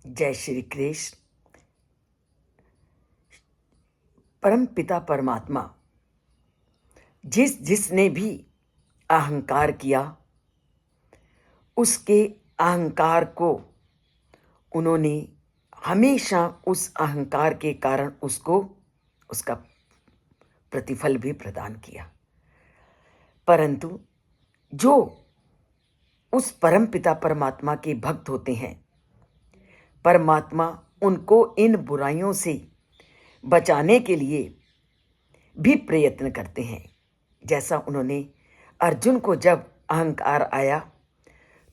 जय श्री कृष्ण। परम पिता परमात्मा जिसने भी अहंकार किया, उसके अहंकार को उन्होंने हमेशा उस अहंकार के कारण उसको उसका प्रतिफल भी प्रदान किया। परंतु जो उस परम पिता परमात्मा के भक्त होते हैं, परमात्मा उनको इन बुराइयों से बचाने के लिए भी प्रयत्न करते हैं। जैसा उन्होंने अर्जुन को जब अहंकार आया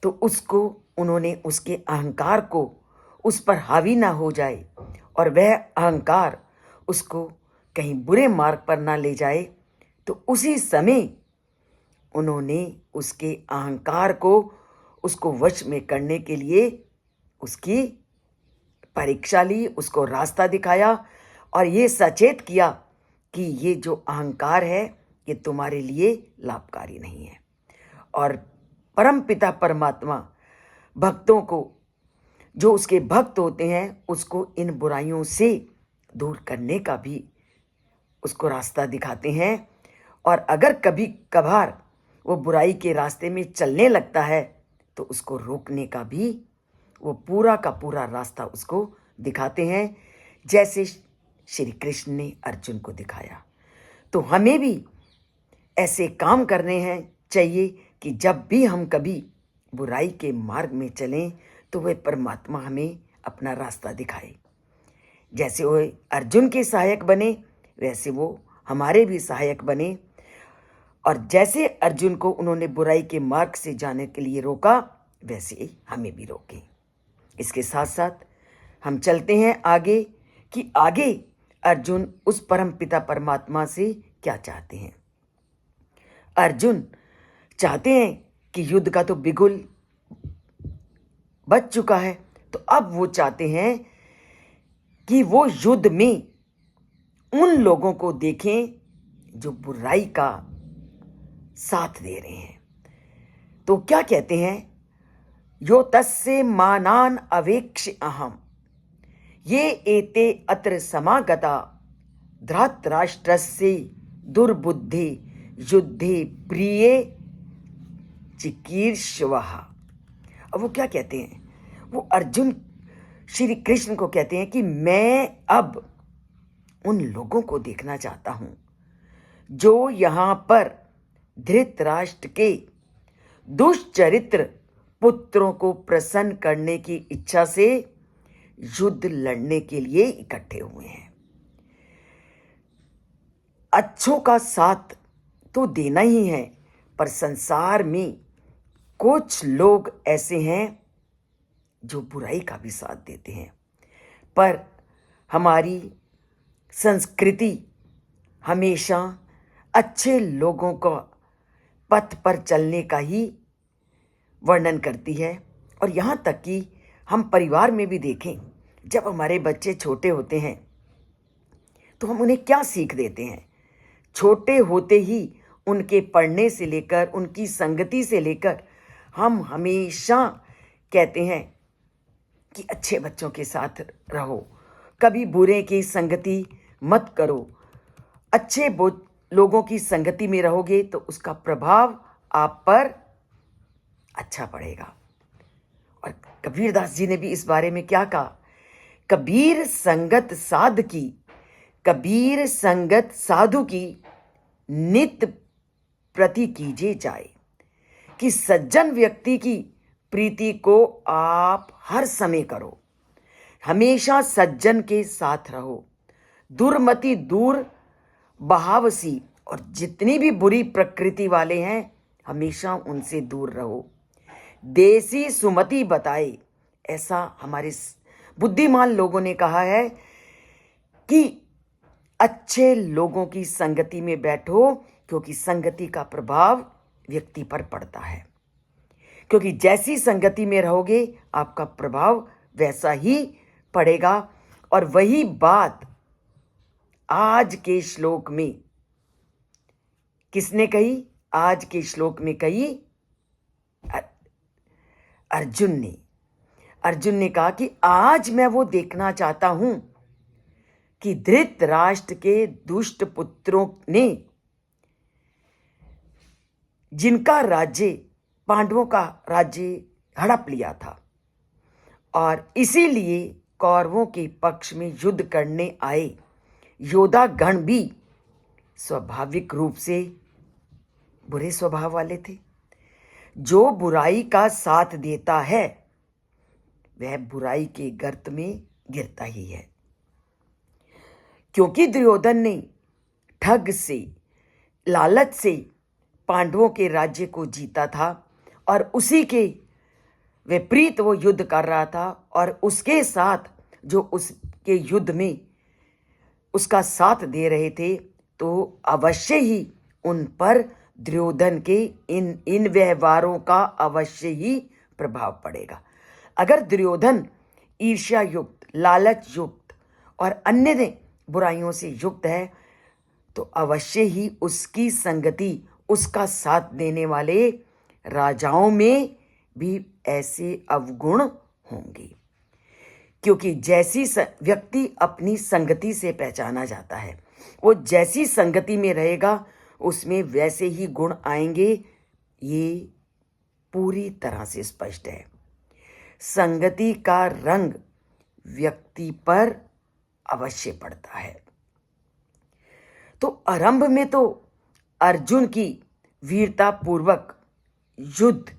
तो उसको उन्होंने उसके अहंकार को उस पर हावी ना हो जाए और वह अहंकार उसको कहीं बुरे मार्ग पर ना ले जाए, तो उसी समय उन्होंने उसके अहंकार को उसको वश में करने के लिए उसकी परीक्षा ली, उसको रास्ता दिखाया और ये सचेत किया कि ये जो अहंकार है ये तुम्हारे लिए लाभकारी नहीं है। और परम पिता परमात्मा भक्तों को, जो उसके भक्त होते हैं, उसको इन बुराइयों से दूर करने का भी उसको रास्ता दिखाते हैं। और अगर कभी कभार वो बुराई के रास्ते में चलने लगता है तो उसको रोकने का भी वो पूरा का पूरा रास्ता उसको दिखाते हैं, जैसे श्री कृष्ण ने अर्जुन को दिखाया। तो हमें भी ऐसे काम करने हैं चाहिए कि जब भी हम कभी बुराई के मार्ग में चलें तो वह परमात्मा हमें अपना रास्ता दिखाए। जैसे वो अर्जुन के सहायक बने वैसे वो हमारे भी सहायक बने, और जैसे अर्जुन को उन्होंने बुराई के मार्ग से जाने के लिए रोका वैसे ही हमें भी रोकें। इसके साथ साथ हम चलते हैं आगे कि आगे अर्जुन उस परम पिता परमात्मा से क्या चाहते हैं। अर्जुन चाहते हैं कि युद्ध का तो बिगुल बच चुका है, तो अब वो चाहते हैं कि वो युद्ध में उन लोगों को देखें जो बुराई का साथ दे रहे हैं। तो क्या कहते हैं, यो तस्य मानान अवेक्ष अहम ये एते अत्र समागता धृतराष्ट्रस्य दुर्बुद्धि युद्धे प्रिय चिकीर्षवः। अब वो क्या कहते हैं, वो अर्जुन श्री कृष्ण को कहते हैं कि मैं अब उन लोगों को देखना चाहता हूं जो यहां पर धृतराष्ट्र के दुष्चरित्र पुत्रों को प्रसन्न करने की इच्छा से युद्ध लड़ने के लिए इकट्ठे हुए हैं। अच्छों का साथ तो देना ही है, पर संसार में कुछ लोग ऐसे हैं जो बुराई का भी साथ देते हैं। पर हमारी संस्कृति हमेशा अच्छे लोगों को पथ पर चलने का ही वर्णन करती है। और यहाँ तक कि हम परिवार में भी देखें, जब हमारे बच्चे छोटे होते हैं तो हम उन्हें क्या सीख देते हैं। छोटे होते ही उनके पढ़ने से लेकर उनकी संगति से लेकर हम हमेशा कहते हैं कि अच्छे बच्चों के साथ रहो, कभी बुरे की संगति मत करो। अच्छे लोगों की संगति में रहोगे तो उसका प्रभाव आप पर अच्छा पड़ेगा। और कबीरदास जी ने भी इस बारे में क्या कहा, कबीर संगत साध की, कबीर संगत साधु की नित प्रति कीजिए जाए, कि सज्जन व्यक्ति की प्रीति को आप हर समय करो, हमेशा सज्जन के साथ रहो, दुर्मति दूर बहावसी, और जितनी भी बुरी प्रकृति वाले हैं हमेशा उनसे दूर रहो। देसी सुमति बताए, ऐसा हमारे बुद्धिमान लोगों ने कहा है कि अच्छे लोगों की संगति में बैठो, क्योंकि संगति का प्रभाव व्यक्ति पर पड़ता है। क्योंकि जैसी संगति में रहोगे आपका प्रभाव वैसा ही पड़ेगा। और वही बात आज के श्लोक में किसने कही, आज के श्लोक में कही अर्जुन ने। अर्जुन ने कहा कि आज मैं वो देखना चाहता हूं कि धृतराष्ट्र के दुष्ट पुत्रों ने, जिनका राज्य, पांडवों का राज्य हड़प लिया था और इसीलिए कौरवों के पक्ष में युद्ध करने आए योद्धा गण भी स्वाभाविक रूप से बुरे स्वभाव वाले थे। जो बुराई का साथ देता है वह बुराई के गर्त में गिरता ही है। क्योंकि दुर्योधन ने ठग से, लालच से पांडवों के राज्य को जीता था और उसी के विपरीत वो युद्ध कर रहा था और उसके साथ जो उसके युद्ध में उसका साथ दे रहे थे, तो अवश्य ही उन पर दुर्योधन के इन व्यवहारों का अवश्य ही प्रभाव पड़ेगा। अगर दुर्योधन ईर्ष्या युक्त, लालच युक्त और अन्य बुराइयों से युक्त है तो अवश्य ही उसकी संगति, उसका साथ देने वाले राजाओं में भी ऐसे अवगुण होंगे। क्योंकि जैसी व्यक्ति अपनी संगति से पहचाना जाता है, वो जैसी संगति में रहेगा उसमें वैसे ही गुण आएंगे। ये पूरी तरह से स्पष्ट है। संगति का रंग व्यक्ति पर अवश्य पड़ता है। तो आरंभ में तो अर्जुन की वीरता पूर्वक युद्ध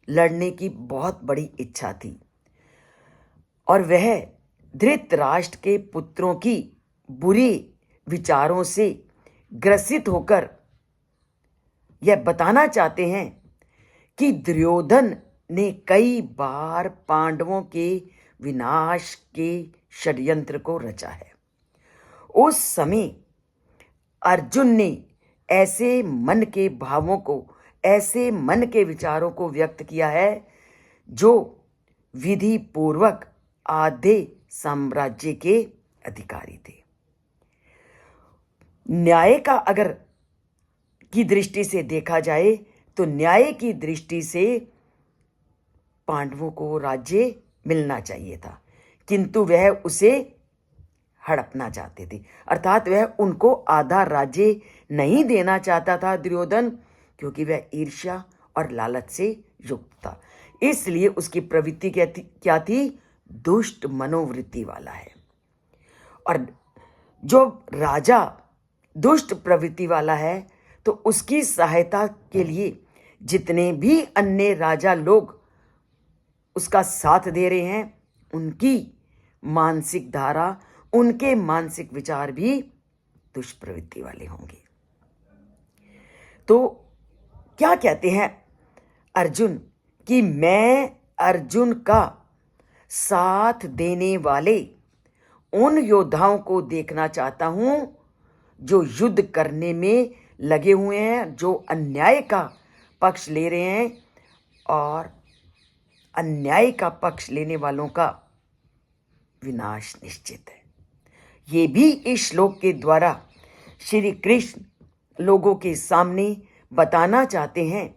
लड़ने की बहुत बड़ी इच्छा थी और वह धृतराष्ट्र के पुत्रों की बुरे विचारों से ग्रसित होकर यह बताना चाहते हैं कि दुर्योधन ने कई बार पांडवों के विनाश के षड्यंत्र को रचा है। उस समय अर्जुन ने ऐसे मन के भावों को, ऐसे मन के विचारों को व्यक्त किया है जो विधि पूर्वक आधे साम्राज्य के अधिकारी थे। न्याय का अगर की दृष्टि से देखा जाए तो न्याय की दृष्टि से पांडवों को राज्य मिलना चाहिए था, किंतु वह उसे हड़पना चाहते थे। अर्थात वह उनको आधा राज्य नहीं देना चाहता था दुर्योधन, क्योंकि वह ईर्ष्या और लालच से युक्त था। इसलिए उसकी प्रवृत्ति क्या थी? दुष्ट मनोवृत्ति वाला है। और जो राजा दुष्ट प्रवृत्ति वाला है तो उसकी सहायता के लिए जितने भी अन्य राजा लोग उसका साथ दे रहे हैं, उनकी मानसिक धारा, उनके मानसिक विचार भी दुष्प्रवृत्ति वाले होंगे। तो क्या कहते हैं अर्जुन कि मैं अर्जुन का साथ देने वाले उन योद्धाओं को देखना चाहता हूं जो युद्ध करने में लगे हुए हैं, जो अन्याय का पक्ष ले रहे हैं और अन्याय का पक्ष लेने वालों का विनाश निश्चित है। ये भी इस श्लोक के द्वारा श्री कृष्ण लोगों के सामने बताना चाहते हैं।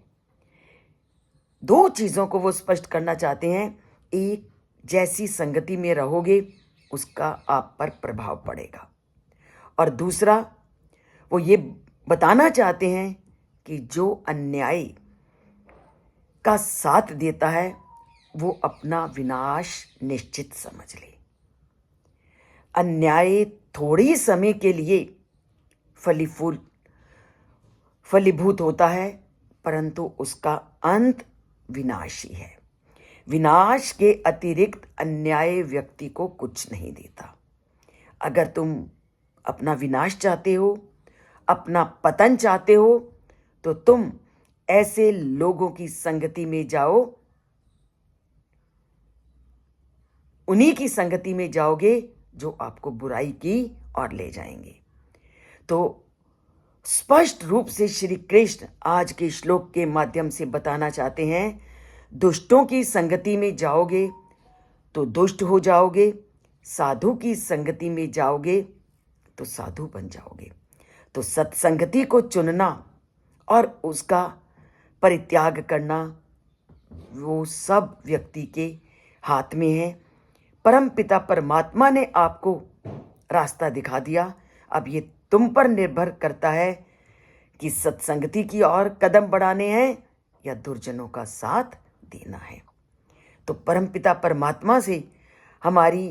दो चीजों को वो स्पष्ट करना चाहते हैं। एक, जैसी संगति में रहोगे उसका आप पर प्रभाव पड़ेगा, और दूसरा वो ये बताना चाहते हैं कि जो अन्याय का साथ देता है वो अपना विनाश निश्चित समझ ले। अन्याय थोड़ी समय के लिए फलीभूत होता है, परंतु उसका अंत विनाशी है। विनाश के अतिरिक्त अन्याय व्यक्ति को कुछ नहीं देता। अगर तुम अपना विनाश चाहते हो, अपना पतन चाहते हो, तो तुम ऐसे लोगों की संगति में जाओ, उन्हीं की संगति में जाओगे जो आपको बुराई की ओर ले जाएंगे। तो स्पष्ट रूप से श्री कृष्ण आज के श्लोक के माध्यम से बताना चाहते हैं, दुष्टों की संगति में जाओगे तो दुष्ट हो जाओगे, साधु की संगति में जाओगे तो साधु बन जाओगे। तो सत्संगति को चुनना और उसका परित्याग करना वो सब व्यक्ति के हाथ में है। परम पिता परमात्मा ने आपको रास्ता दिखा दिया। अब ये तुम पर निर्भर करता है कि सत्संगति की ओर कदम बढ़ाने हैं या दुर्जनों का साथ देना है। तो परमपिता परमात्मा से हमारी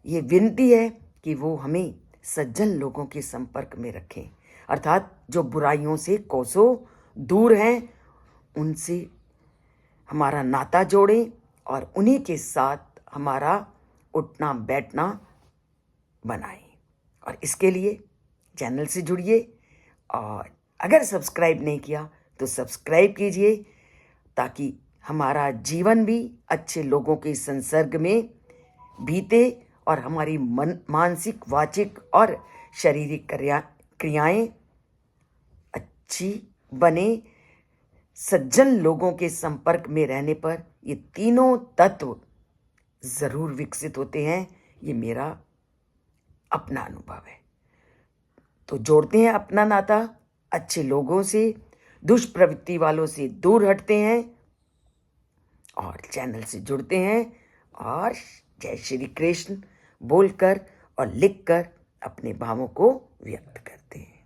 ये विनती है कि वो हमें सज्जन लोगों के संपर्क में रखें, अर्थात जो बुराइयों से कोसों दूर हैं उनसे हमारा नाता जोड़ें और उन्हीं के साथ हमारा उठना बैठना बनाएं। और इसके लिए चैनल से जुड़िए और अगर सब्सक्राइब नहीं किया तो सब्सक्राइब कीजिए, ताकि हमारा जीवन भी अच्छे लोगों के संसर्ग में बीते और हमारी मानसिक, वाचिक और शारीरिक क्रियाएं अच्छी बने। सज्जन लोगों के संपर्क में रहने पर ये तीनों तत्व जरूर विकसित होते हैं। ये मेरा अपना अनुभव है। तो जोड़ते हैं अपना नाता अच्छे लोगों से, दुष्प्रवृत्ति वालों से दूर हटते हैं और चैनल से जुड़ते हैं और जय श्री कृष्ण बोलकर और लिखकर अपने भावों को व्यक्त करते हैं।